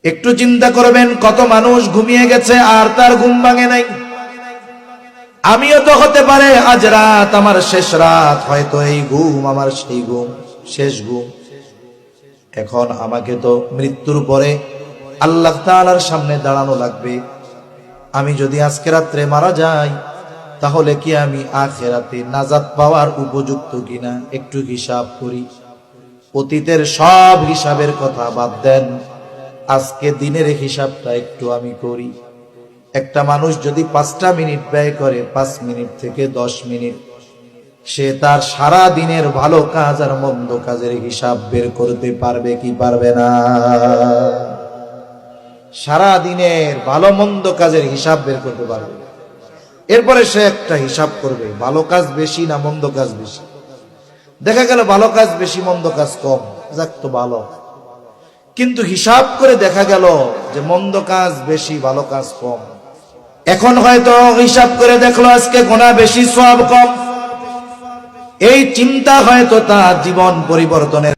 একটু চিন্তা করবেন, কত মানুষ ঘুমিয়ে গেছে আর তার ঘুম ভাঙে নাই। আমিও তো হতে পারে আজ রাত আমার শেষ রাত, হয়তো এই ঘুম আমার সেই ঘুম, শেষ ঘুম। এখন আমাকে তো মৃত্যুর পরে আল্লাহ তাআলার সামনে দাঁড়ানো লাগবে। আমি যদি আজকে রাত্রে মারা যাই, তাহলে কি আমি আখিরাতে নাজাত পাওয়ার উপযুক্ত কিনা? একটু হিসাব করি। অতীতের সব হিসাবের কথা বাদ দেন, আজকে দিনের হিসাবটা একটু আমি করি। একটা মানুষ যদি 5টা মিনিট ব্যয় করে, 5 মিনিট থেকে 10 মিনিট, সে তার সারা দিনের ভালো কাজ আর মন্দ কাজের হিসাব বের করতে পারবে কি পারবে না? সারা দিনের ভালো মন্দ কাজের হিসাব বের করতে পারবে। এরপরে সে একটা হিসাব করবে, ভালো কাজ বেশি না মন্দ কাজ বেশি। দেখা গেল ভালো কাজ বেশি, মন্দ কাজ কম, যাক তো ভালো। কিন্তু হিসাব করে দেখা গেল যে মন্দ কাজ বেশি, ভালো কাজ কম। এখন হয়তো হিসাব করে দেখলো আজকে গুনাহ বেশি, সওয়াব কম। এই চিন্তা হয়তো তার জীবন পরিবর্তনের